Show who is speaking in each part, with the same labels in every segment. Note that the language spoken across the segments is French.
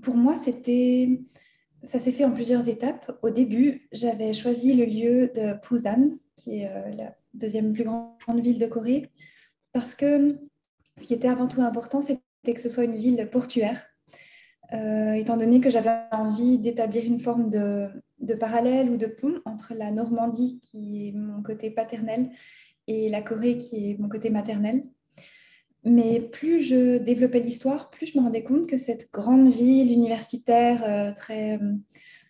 Speaker 1: Pour moi, ça s'est fait en plusieurs étapes. Au début, j'avais choisi le lieu de Busan, qui est la deuxième plus grande ville de Corée, parce que ce qui était avant tout important, c'était que ce soit une ville portuaire, étant donné que j'avais envie d'établir une forme de parallèle ou de pont entre la Normandie, qui est mon côté paternel, et la Corée, qui est mon côté maternel. Mais plus je développais l'histoire, plus je me rendais compte que cette grande ville universitaire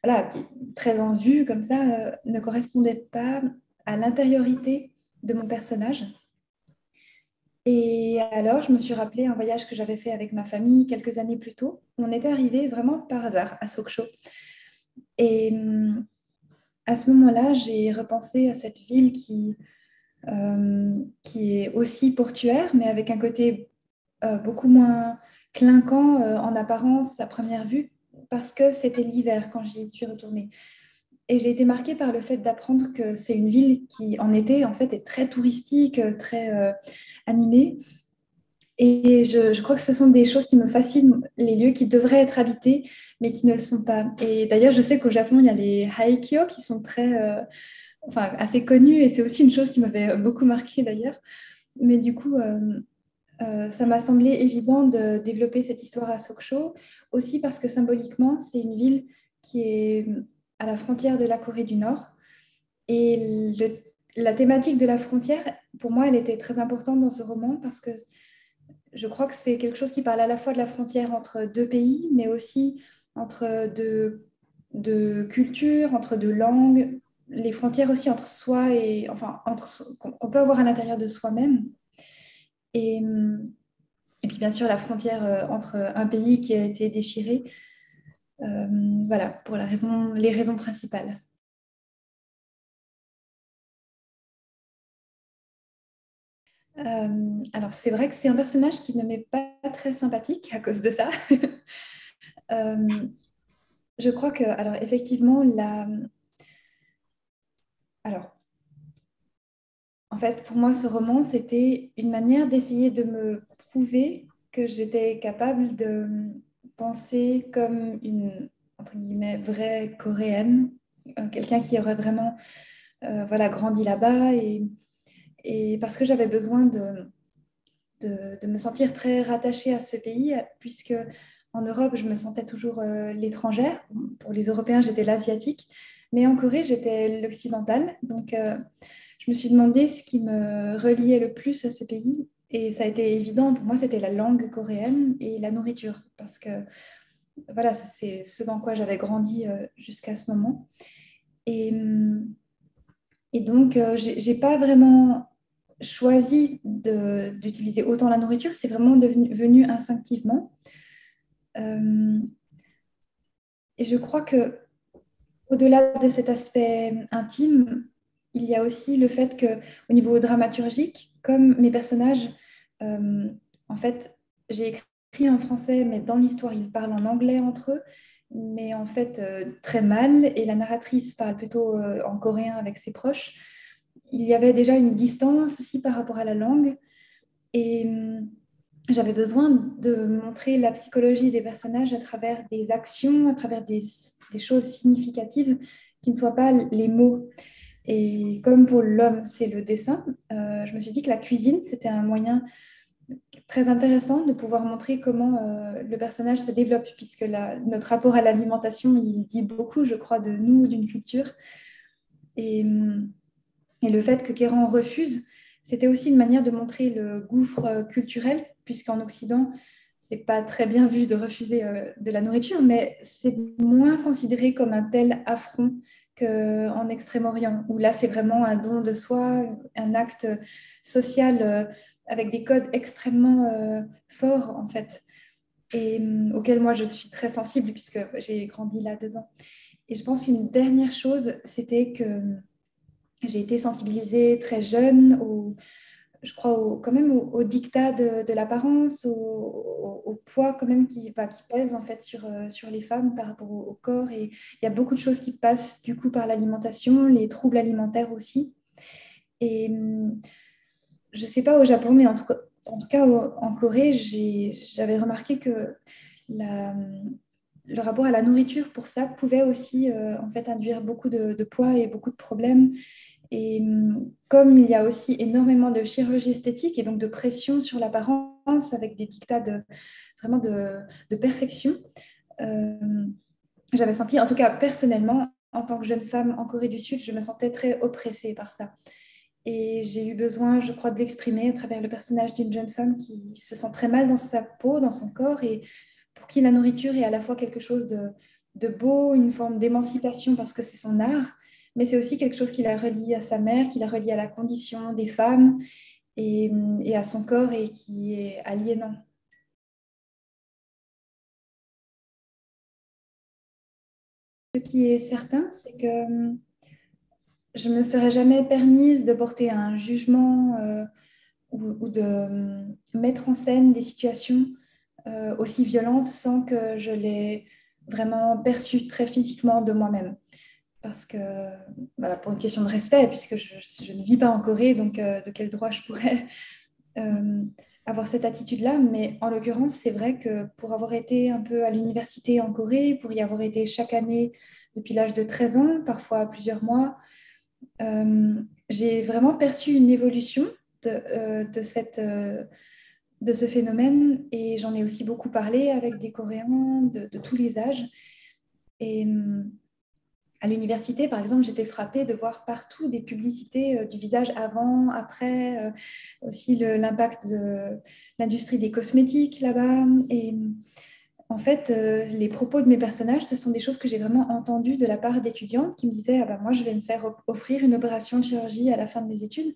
Speaker 1: voilà, très en vue comme ça, ne correspondait pas à l'intériorité de mon personnage. Et alors, je me suis rappelé un voyage que j'avais fait avec ma famille quelques années plus tôt. On était arrivé vraiment par hasard à Sokcho. Et à ce moment-là, j'ai repensé à cette ville qui est aussi portuaire, mais avec un côté beaucoup moins clinquant en apparence à première vue, parce que c'était l'hiver quand j'y suis retournée. Et j'ai été marquée par le fait d'apprendre que c'est une ville qui, en été, en fait, est très touristique, très animée. Et je crois que ce sont des choses qui me fascinent, les lieux qui devraient être habités, mais qui ne le sont pas. Et d'ailleurs, je sais qu'au Japon, il y a les Haikyo qui sont enfin, assez connus, et c'est aussi une chose qui m'avait beaucoup marquée d'ailleurs. Mais du coup, ça m'a semblé évident de développer cette histoire à Sokcho, aussi parce que symboliquement, c'est une ville qui est à la frontière de la Corée du Nord. Et la thématique de la frontière, pour moi, elle était très importante dans ce roman parce que je crois que c'est quelque chose qui parle à la fois de la frontière entre deux pays, mais aussi entre deux cultures, entre deux langues, les frontières aussi entre soi et, enfin, qu'on peut avoir à l'intérieur de soi-même. Et, et puis bien sûr la frontière entre un pays qui a été déchiré. Euh, voilà, pour les raisons principales. Alors c'est vrai que c'est un personnage qui ne m'est pas très sympathique à cause de ça. Euh, je crois que, alors effectivement, alors en fait, pour moi, ce roman, c'était une manière d'essayer de me prouver que j'étais capable de penser comme une, entre guillemets, vraie coréenne, quelqu'un qui aurait vraiment voilà, grandi là-bas et parce que j'avais besoin de me sentir très rattachée à ce pays, puisque en Europe, je me sentais toujours l'étrangère. Pour les Européens, j'étais l'asiatique, mais en Corée, j'étais l'occidentale. Donc, je me suis demandé ce qui me reliait le plus à ce pays. Et ça a été évident, pour moi, c'était la langue coréenne et la nourriture, parce que voilà, c'est ce dans quoi j'avais grandi jusqu'à ce moment. Et, et donc, j'ai pas vraiment choisi d'utiliser autant la nourriture, c'est vraiment venu instinctivement. Euh, et je crois que au-delà de cet aspect intime, il y a aussi le fait que, au niveau dramaturgique, comme mes personnages, euh, en fait, j'ai écrit en français, mais dans l'histoire, ils parlent en anglais entre eux, mais en fait très mal, et la narratrice parle plutôt en coréen avec ses proches. Il y avait déjà une distance aussi par rapport à la langue, et j'avais besoin de montrer la psychologie des personnages à travers des actions, à travers des choses significatives qui ne soient pas les mots. Et comme pour l'homme, c'est le dessin, je me suis dit que la cuisine, c'était un moyen très intéressant de pouvoir montrer comment le personnage se développe, puisque notre rapport à l'alimentation, il dit beaucoup, je crois, de nous, d'une culture. Et, et le fait que Kéran refuse, c'était aussi une manière de montrer le gouffre culturel, puisqu'en Occident, c'est pas très bien vu de refuser de la nourriture, mais c'est moins considéré comme un tel affront qu'en Extrême-Orient, où là, c'est vraiment un don de soi, un acte social avec des codes extrêmement forts, en fait, et auxquels moi, je suis très sensible, puisque j'ai grandi là-dedans. Et je pense qu'une dernière chose, c'était que j'ai été sensibilisée très jeune, je crois quand même au dictat de l'apparence, au poids quand même qui pèse en fait sur les femmes par rapport au corps. Et il y a beaucoup de choses qui passent du coup par l'alimentation, les troubles alimentaires aussi. Et je ne sais pas au Japon, mais en tout cas en Corée, j'avais remarqué que la, le rapport à la nourriture pour ça pouvait aussi en fait induire beaucoup de poids et beaucoup de problèmes. Et comme il y a aussi énormément de chirurgie esthétique et donc de pression sur l'apparence avec des dictats vraiment de perfection, euh, j'avais senti, en tout cas personnellement, en tant que jeune femme en Corée du Sud, je me sentais très oppressée par ça. Et j'ai eu besoin, je crois, de l'exprimer à travers le personnage d'une jeune femme qui se sent très mal dans sa peau, dans son corps, et pour qui la nourriture est à la fois quelque chose de beau, une forme d'émancipation parce que c'est son art, mais c'est aussi quelque chose qui la relie à sa mère, qui la relie à la condition des femmes et à son corps et qui est aliénant. Ce qui est certain, c'est que je ne me serais jamais permise de porter un jugement ou de mettre en scène des situations aussi violentes sans que je l'ai vraiment perçue très physiquement de moi-même. Parce que, voilà, pour une question de respect, puisque je ne vis pas en Corée, donc de quel droit je pourrais euh, avoir cette attitude-là. Mais en l'occurrence, c'est vrai que pour avoir été un peu à l'université en Corée, pour y avoir été chaque année depuis l'âge de 13 ans, parfois plusieurs mois, euh, j'ai vraiment perçu une évolution de de ce phénomène et j'en ai aussi beaucoup parlé avec des Coréens de tous les âges. Et à l'université, par exemple, j'étais frappée de voir partout des publicités du visage avant, après, aussi l'impact de l'industrie des cosmétiques là-bas. Et en fait, les propos de mes personnages, ce sont des choses que j'ai vraiment entendues de la part d'étudiantes qui me disaient, ah bah, moi, je vais me faire offrir une opération de chirurgie à la fin de mes études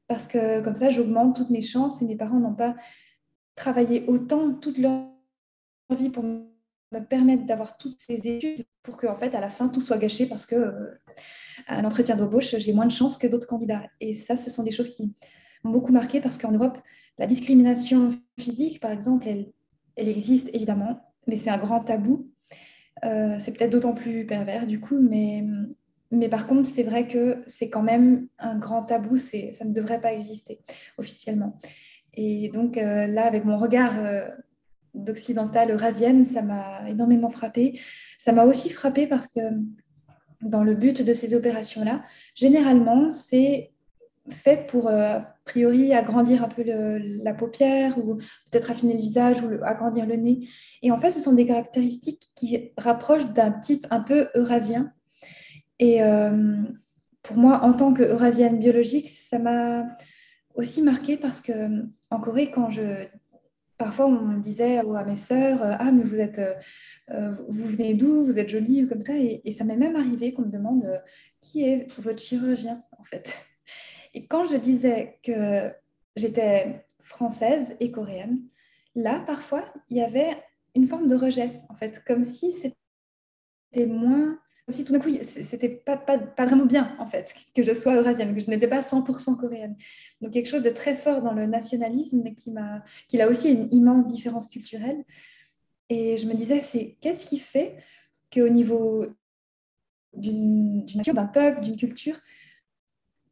Speaker 1: parce que comme ça, j'augmente toutes mes chances et mes parents n'ont pas travaillé autant toute leur vie pour me permettre d'avoir toutes ces études pour qu'en fait, à la fin, tout soit gâché parce que à un entretien d'embauche, j'ai moins de chances que d'autres candidats. Et ça, ce sont des choses qui m'ont beaucoup marqué parce qu'en Europe, la discrimination physique, par exemple, elle existe évidemment, mais c'est un grand tabou. C'est peut-être d'autant plus pervers du coup, mais par contre, c'est vrai que c'est quand même un grand tabou, ça ne devrait pas exister officiellement. Et donc là, avec mon regard d'occidentale eurasienne, ça m'a énormément frappée. Ça m'a aussi frappée parce que dans le but de ces opérations-là, généralement, c'est fait pour, a priori, agrandir un peu la paupière ou peut-être affiner le visage ou agrandir le nez. Et en fait, ce sont des caractéristiques qui rapprochent d'un type un peu eurasien. Et pour moi, en tant qu'eurasienne biologique, ça m'a aussi marqué parce que en Corée, parfois on me disait à mes sœurs, ah mais vous venez d'où, vous êtes jolie ou comme ça, et ça m'est même arrivé qu'on me demande qui est votre chirurgien en fait. Et quand je disais que j'étais française et coréenne, là parfois il y avait une forme de rejet en fait, comme si c'était moins, aussi tout d'un coup c'était pas vraiment bien en fait que je sois eurasienne, que je n'étais pas 100% coréenne. Donc quelque chose de très fort dans le nationalisme qui a aussi une immense différence culturelle. Et je me disais, c'est qu'est-ce qui fait qu'au niveau d'une nation, d'un peuple, d'une culture,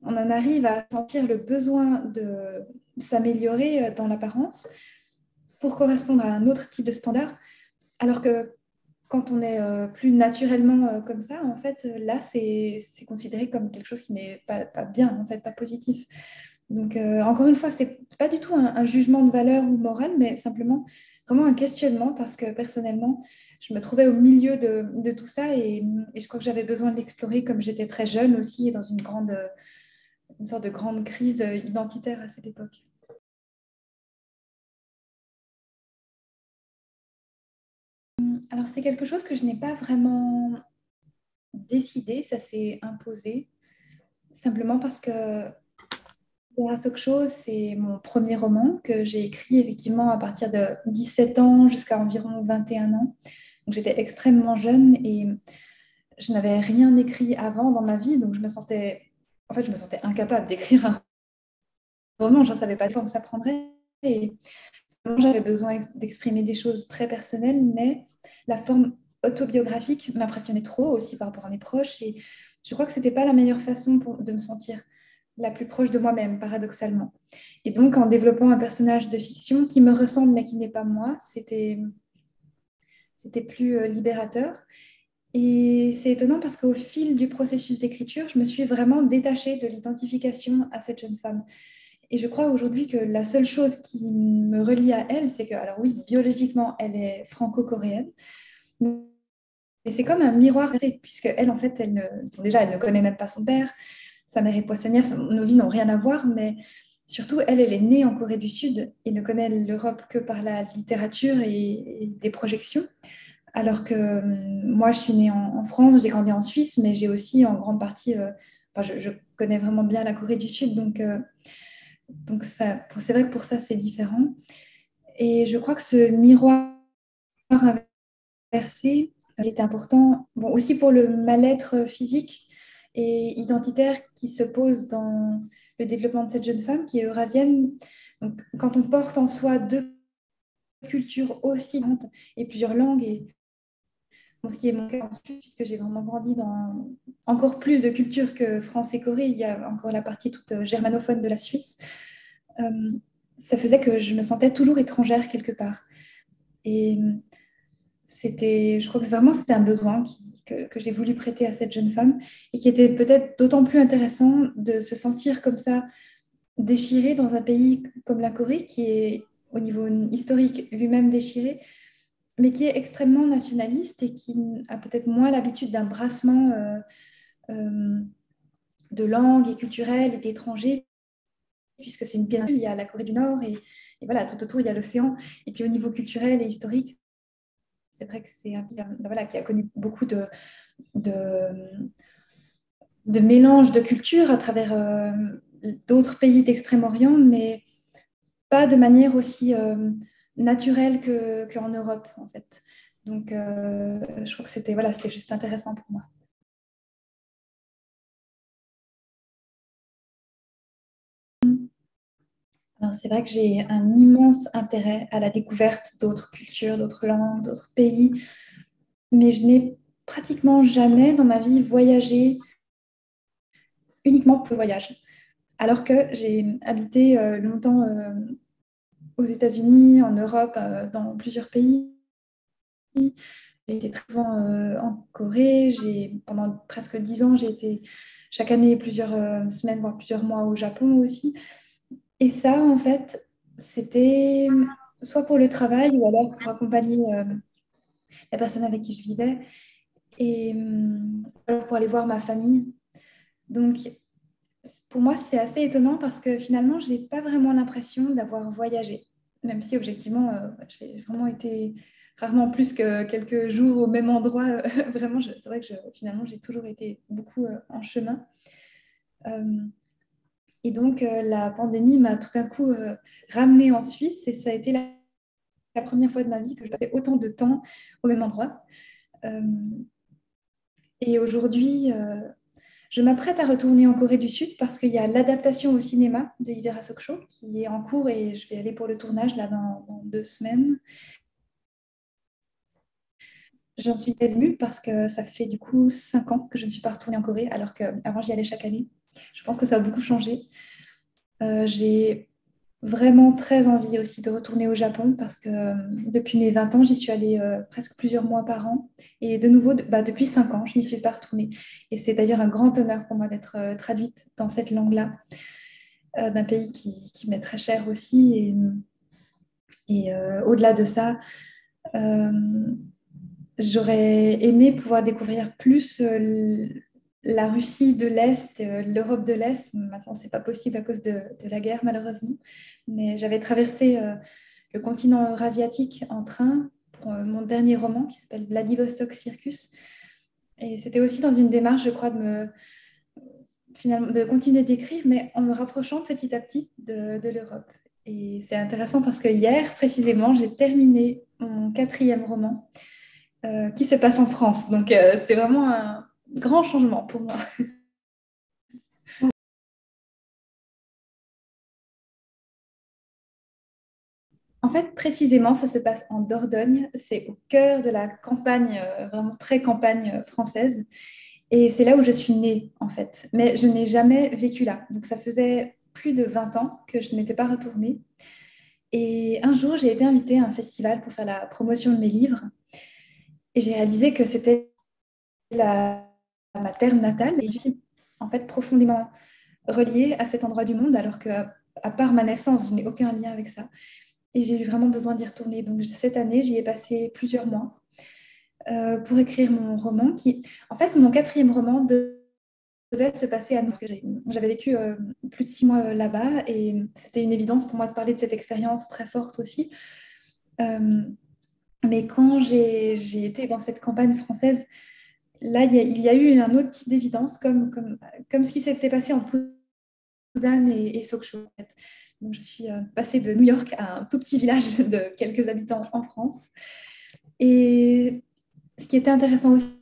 Speaker 1: on en arrive à sentir le besoin de s'améliorer dans l'apparence pour correspondre à un autre type de standard, alors que quand on est plus naturellement comme ça, en fait, là, c'est considéré comme quelque chose qui n'est pas bien, en fait, pas positif. Donc, encore une fois, c'est pas du tout un jugement de valeur ou morale, mais simplement vraiment un questionnement parce que personnellement, je me trouvais au milieu de tout ça et je crois que j'avais besoin de l'explorer comme j'étais très jeune aussi et dans une sorte de grande crise identitaire à cette époque. Alors, c'est quelque chose que je n'ai pas vraiment décidé, ça s'est imposé, simplement parce que Vera Sokcho, c'est mon premier roman que j'ai écrit effectivement à partir de 17 ans jusqu'à environ 21 ans. Donc j'étais extrêmement jeune et je n'avais rien écrit avant dans ma vie, donc je me sentais incapable d'écrire un roman, je ne savais pas de forme ça prendrait. Et j'avais besoin d'exprimer des choses très personnelles, mais la forme autobiographique m'impressionnait trop aussi par rapport à mes proches. Et je crois que ce n'était pas la meilleure façon de me sentir la plus proche de moi-même, paradoxalement. Et donc, en développant un personnage de fiction qui me ressemble mais qui n'est pas moi, c'était plus libérateur. Et c'est étonnant parce qu'au fil du processus d'écriture, je me suis vraiment détachée de l'identification à cette jeune femme. Et je crois aujourd'hui que la seule chose qui me relie à elle, c'est que, alors oui, biologiquement, elle est franco-coréenne, mais c'est comme un miroir, puisque elle, en fait, bon, déjà, elle ne connaît même pas son père, sa mère est poissonnière, nos vies n'ont rien à voir, mais surtout, elle est née en Corée du Sud et ne connaît l'Europe que par la littérature et des projections. Alors que moi, je suis née en France, j'ai grandi en Suisse, mais j'ai aussi en grande partie, enfin, je connais vraiment bien la Corée du Sud, donc c'est vrai que pour ça, c'est différent. Et je crois que ce miroir inversé était important, bon, aussi pour le mal-être physique et identitaire qui se pose dans le développement de cette jeune femme qui est eurasienne. Donc, quand on porte en soi deux cultures aussi différentes et plusieurs langues, et bon, ce qui est mon cas ensuite, puisque j'ai vraiment grandi dans encore plus de cultures que France et Corée, il y a encore la partie toute germanophone de la Suisse, euh, ça faisait que je me sentais toujours étrangère quelque part. Et je crois que vraiment c'était un besoin que j'ai voulu prêter à cette jeune femme et qui était peut-être d'autant plus intéressant de se sentir comme ça déchiré dans un pays comme la Corée, qui est au niveau historique lui-même déchiré, mais qui est extrêmement nationaliste et qui a peut-être moins l'habitude d'un brassement euh, de langues et culturelles et d'étrangers, puisque c'est une péninsule, il y a la Corée du Nord et voilà, tout autour, il y a l'océan. Et puis au niveau culturel et historique, c'est vrai que c'est un pays voilà, qui a connu beaucoup de, de mélange de cultures à travers d'autres pays d'Extrême-Orient, mais pas de manière aussi naturelle qu'en Europe, en fait. Donc, je crois que c'était juste intéressant pour moi. Alors, c'est vrai que j'ai un immense intérêt à la découverte d'autres cultures, d'autres langues, d'autres pays, mais je n'ai pratiquement jamais dans ma vie voyagé uniquement pour le voyage. Alors que j'ai habité longtemps aux États-Unis, en Europe, dans plusieurs pays. J'ai été très souvent en Corée. Pendant presque 10 ans, j'ai été chaque année plusieurs semaines, voire plusieurs mois au Japon aussi. Et ça, en fait, c'était soit pour le travail ou alors pour accompagner la personne avec qui je vivais et alors pour aller voir ma famille. Donc, pour moi, c'est assez étonnant parce que finalement, j'ai pas vraiment l'impression d'avoir voyagé, même si objectivement, j'ai vraiment été rarement plus que quelques jours au même endroit. Vraiment, c'est vrai que finalement, j'ai toujours été beaucoup en chemin. Euh, et donc, la pandémie m'a tout d'un coup ramenée en Suisse et ça a été la première fois de ma vie que je passais autant de temps au même endroit. Euh, et aujourd'hui, je m'apprête à retourner en Corée du Sud parce qu'il y a l'adaptation au cinéma de Hibera Sokcho qui est en cours et je vais aller pour le tournage là dans 2 semaines. J'en suis très émue parce que ça fait du coup 5 ans que je ne suis pas retournée en Corée alors qu'avant j'y allais chaque année. Je pense que ça a beaucoup changé. J'ai vraiment très envie aussi de retourner au Japon parce que depuis mes 20 ans, j'y suis allée presque plusieurs mois par an. Et de nouveau, depuis 5 ans, je n'y suis pas retournée. Et c'est d'ailleurs un grand honneur pour moi d'être traduite dans cette langue-là, d'un pays qui m'est très cher aussi. Et au-delà de ça, euh, j'aurais aimé pouvoir découvrir plus la Russie de l'Est, l'Europe de l'Est. Maintenant, c'est pas possible à cause de la guerre, malheureusement. Mais j'avais traversé le continent eurasiatique en train pour mon dernier roman qui s'appelle Vladivostok Circus. Et c'était aussi dans une démarche, je crois, finalement, de continuer d'écrire, mais en me rapprochant petit à petit de l'Europe. Et c'est intéressant parce que hier, précisément, j'ai terminé mon quatrième roman qui se passe en France. Donc, c'est vraiment un grand changement pour moi. En fait, précisément, ça se passe en Dordogne. C'est au cœur de la campagne, vraiment très campagne française. Et c'est là où je suis née, en fait. Mais je n'ai jamais vécu là. Donc, ça faisait plus de 20 ans que je n'étais pas retournée. Et un jour, j'ai été invitée à un festival pour faire la promotion de mes livres. Et j'ai réalisé que c'était ma terre natale et je suis en fait profondément reliée à cet endroit du monde alors que à part ma naissance, je n'ai aucun lien avec ça. Et j'ai eu vraiment besoin d'y retourner. Donc cette année, j'y ai passé plusieurs mois pour écrire mon roman qui, en fait, mon quatrième roman devait se passer à New York. J'avais vécu plus de 6 mois là-bas et c'était une évidence pour moi de parler de cette expérience très forte aussi. Euh, mais quand j'ai été dans cette campagne française, là, il y a eu un autre type d'évidence, comme ce qui s'était passé en Lausanne et Sokcho. En fait. Donc, je suis passée de New York à un tout petit village de quelques habitants en France. Et ce qui était intéressant aussi,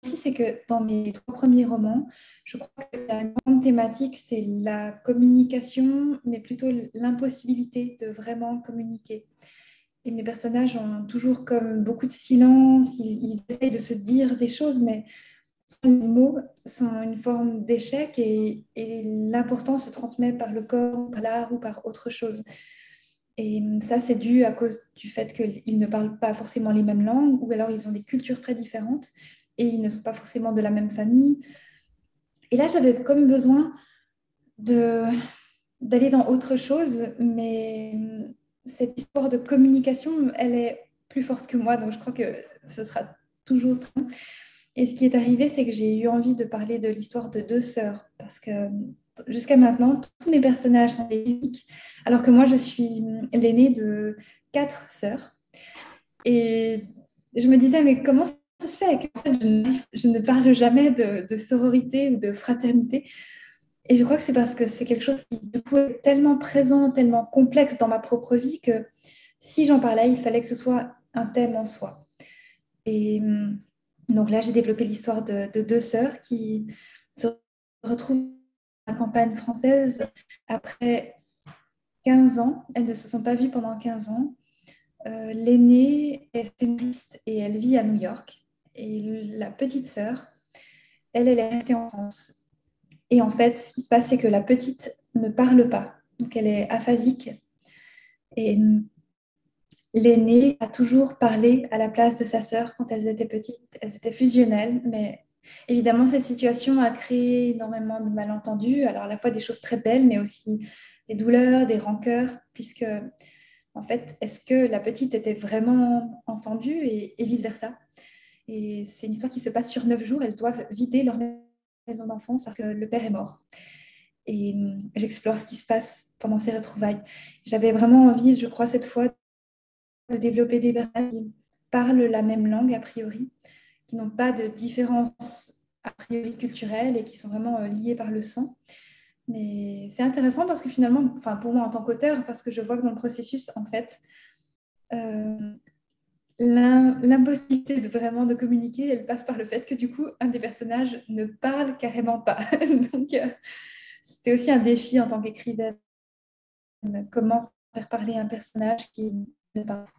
Speaker 1: c'est que dans mes 3 premiers romans, je crois que la grande thématique, c'est la communication, mais plutôt l'impossibilité de vraiment communiquer. Et mes personnages ont toujours comme beaucoup de silence, ils essayent de se dire des choses, mais les mots sont une forme d'échec et l'important se transmet par le corps, par l'art ou par autre chose. Et ça, c'est dû à cause du fait qu'ils ne parlent pas forcément les mêmes langues ou alors ils ont des cultures très différentes et ils ne sont pas forcément de la même famille. Et là, j'avais comme besoin de, d'aller dans autre chose, mais cette histoire de communication, elle est plus forte que moi, donc je crois que ce sera toujours très bien. Et ce qui est arrivé, c'est que j'ai eu envie de parler de l'histoire de 2 sœurs, parce que jusqu'à maintenant, tous mes personnages sont des uniques, alors que moi, je suis l'aînée de 4 sœurs. Et je me disais, mais comment ça se fait qu'en fait, je ne parle jamais de sororité ou de fraternité? Et je crois que c'est parce que c'est quelque chose qui, du coup, est tellement présent, tellement complexe dans ma propre vie que si j'en parlais, il fallait que ce soit un thème en soi. Et donc là, j'ai développé l'histoire de 2 sœurs qui se retrouvent dans la campagne française après 15 ans. Elles ne se sont pas vues pendant 15 ans. L'aînée est scénariste et elle vit à New York. Et la petite sœur, elle est restée en France. Et en fait, ce qui se passe, c'est que la petite ne parle pas. Donc, elle est aphasique. Et l'aînée a toujours parlé à la place de sa sœur quand elles étaient petites. Elles étaient fusionnelles, mais évidemment, cette situation a créé énormément de malentendus. Alors, à la fois des choses très belles, mais aussi des douleurs, des rancœurs, puisque, en fait, est-ce que la petite était vraiment entendue et vice-versa? Et c'est une histoire qui se passe sur 9 jours. Elles doivent vider leur maison d'enfance parce que le père est mort. Et j'explore ce qui se passe pendant ces retrouvailles. J'avais vraiment envie, je crois, cette fois, de développer des personnages qui parlent la même langue a priori, qui n'ont pas de différence a priori culturelle et qui sont vraiment liés par le sang. Mais c'est intéressant parce que finalement, enfin pour moi en tant qu'auteur, parce que je vois que dans le processus, en fait, euh, l'impossibilité de vraiment de communiquer, elle passe par le fait que du coup, un des personnages ne parle carrément pas. Donc, c'était aussi un défi en tant qu'écrivaine, comment faire parler un personnage qui ne parle pas.